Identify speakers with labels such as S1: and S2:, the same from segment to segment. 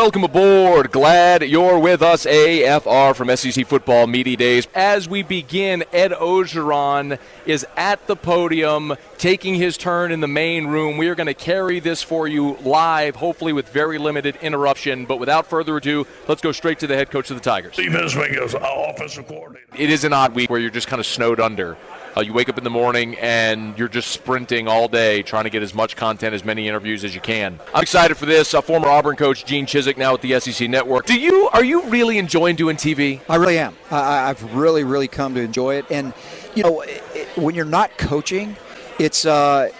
S1: Welcome aboard. Glad you're with us. AFR from SEC Football Media Days. As we begin, Ed Orgeron is at the podium taking his turn in the main room. We are going to carry this for you live, hopefully with very limited interruption. But without further ado, let's go straight to the head coach of the Tigers.
S2: Steve Esming is offensive coordinator.
S1: It is an odd week where you're just kind of snowed under. You wake up in the morning and you're just sprinting all day trying to get as much content, as many interviews as you can. I'm excited for this. Former Auburn coach Gene Chizik now at the SEC Network. Are you really enjoying doing TV?
S3: I really am. I've really come to enjoy it. And, when you're not coaching, it's the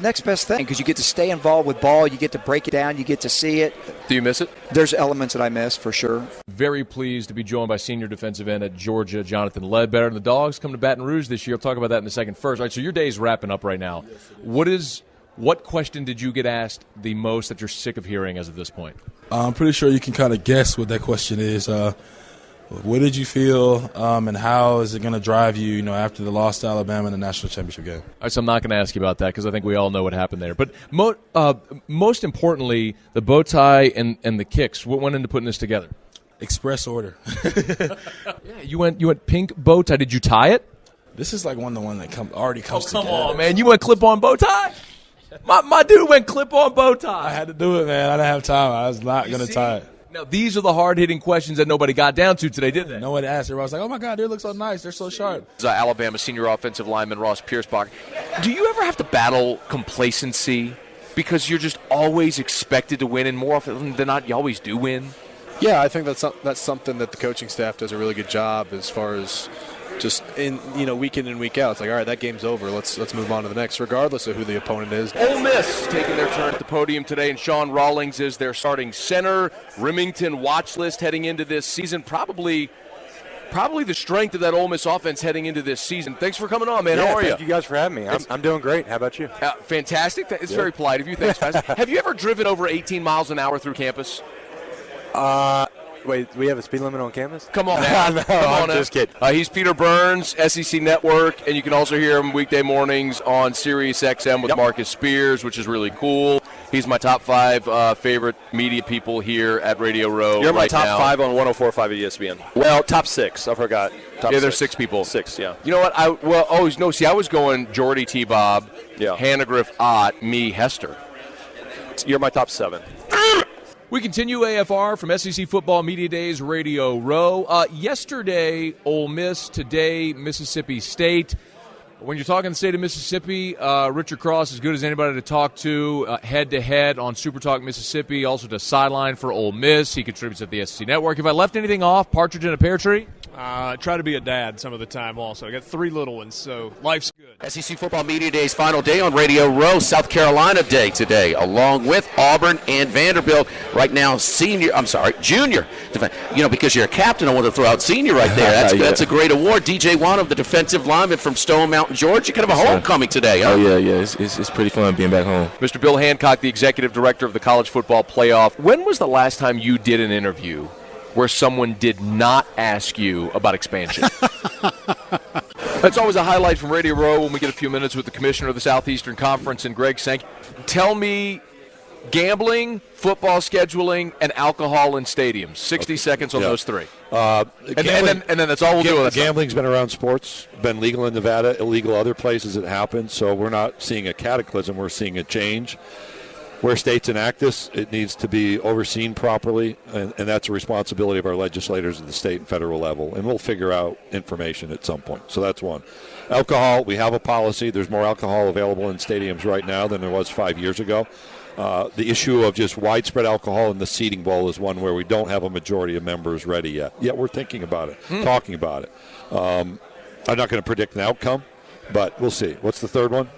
S3: next best thing because you get to stay involved with ball. You get to break it down. You get to see it.
S1: Do you miss it?
S3: There's elements that I miss for sure.
S1: Very pleased to be joined by senior defensive end at Georgia, Jonathan Ledbetter. And the Dogs come to Baton Rouge this year. I'll talk about that in a second. First, all right, so your day's wrapping up right now. What question did you get asked the most that you're sick of hearing as of this point?
S4: I'm pretty sure you can kind of guess what that question is. What did you feel, and how is it going to drive you, after the loss to Alabama in the national championship game?
S1: All right, so I'm not going to ask you about that because I think we all know what happened there. But most importantly, the bow tie and the kicks. What went into putting this together?
S4: Express order.
S1: Yeah, you went pink bow tie. Did you tie it?
S4: This is like the one that already comes together.
S1: Come on, man. You went clip-on bow tie? My dude went clip-on bow tie.
S4: I had to do it, man. I didn't have time. I was not going to tie it.
S1: Now, these are the hard-hitting questions that nobody got down to today, did they?
S4: No one asked. Everybody was like, oh, my God, they look so nice. They're so sharp.
S1: Alabama senior offensive lineman Ross Piersbach. Do you ever have to battle complacency because you're just always expected to win, and more often than not, you always do win?
S5: Yeah, I think that's something that the coaching staff does a really good job as far as just week in and week out. It's like, all right, that game's over. Let's move on to the next, regardless of who the opponent is.
S1: Ole Miss taking their turn at the podium today, and Sean Rawlings is their starting center. Remington watch list heading into this season. Probably the strength of that Ole Miss offense heading into this season. Thanks for coming on, man. How are you?
S6: Thank you guys for having me. I'm doing great. How about you?
S1: Fantastic. It's very polite of you. Thanks, Fast. Have you ever driven over 18 miles an hour through campus?
S6: Wait, we have a speed limit on campus?
S1: Come on now.
S6: No,
S1: Come on
S6: I'm
S1: now.
S6: just kidding.
S1: He's Peter Burns, SEC Network, and you can also hear him weekday mornings on Sirius XM with Marcus Spears, which is really cool. He's my top 5 favorite media people here at Radio Row.
S7: You're my
S1: right
S7: top
S1: now.
S7: 5 on 104.5 at ESPN. Well, top 6. I forgot.
S1: There's 6 people.
S7: 6, yeah.
S1: You know what? I was going Jordy T. Bob, Hannah Ott, me, Hester.
S7: You're my top 7.
S1: We continue AFR from SEC Football Media Days Radio Row. Yesterday, Ole Miss. Today, Mississippi State. When you're talking the state of Mississippi, Richard Cross is as good as anybody to talk to head-to-head on Super Talk Mississippi. Also does sideline for Ole Miss. He contributes at the SEC Network. If I left anything off, partridge in a pear tree?
S8: I try to be a dad some of the time also. I got 3 little ones, so life's good.
S9: SEC Football Media Day's final day on Radio Row, South Carolina Day today, along with Auburn and Vanderbilt. Right now, junior. Because you're a captain, I want to throw out senior right there. That's a great award. DJ Wano, the defensive lineman from Stone Mountain, Georgia. Kind of a homecoming today, huh?
S10: Oh, yeah. It's pretty fun being back home.
S1: Mr. Bill Hancock, the executive director of the College Football Playoff. When was the last time you did an interview where someone did not ask you about expansion? That's always a highlight from Radio Row when we get a few minutes with the commissioner of the Southeastern Conference and Greg Sankey. Tell me gambling, football scheduling, and alcohol in stadiums. 60 seconds on those 3. And then that's all we'll do.
S11: Gambling's been around sports, been legal in Nevada, illegal other places it happens, so we're not seeing a cataclysm, we're seeing a change. Where states enact this, it needs to be overseen properly, and that's a responsibility of our legislators at the state and federal level, and we'll figure out information at some point. So that's one. Alcohol, we have a policy. There's more alcohol available in stadiums right now than there was 5 years ago. The issue of just widespread alcohol in the seating bowl is one where we don't have a majority of members ready yet. Yet we're thinking about it, talking about it. I'm not going to predict an outcome, but we'll see. What's the third one?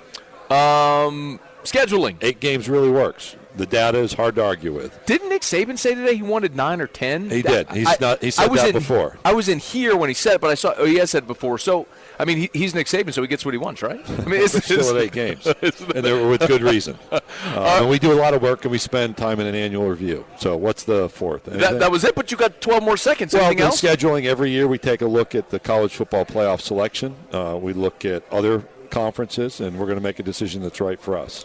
S1: Scheduling.
S11: 8 games really works. The data is hard to argue with.
S1: Didn't Nick Saban say today he wanted 9 or 10?
S11: He did. He said that before.
S1: I was in here when he said it, but I saw. Oh, he has said it before. So, I mean, he's Nick Saban, so he gets what he wants, right? I mean, it's
S11: still at 8 games, and they were with good reason. And we do a lot of work, and we spend time in an annual review. So, what's the fourth?
S1: That was it. But you got 12 more seconds. Anything else?
S11: Scheduling every year, we take a look at the college football playoff selection. We look at other conferences, and we're going to make a decision that's right for us.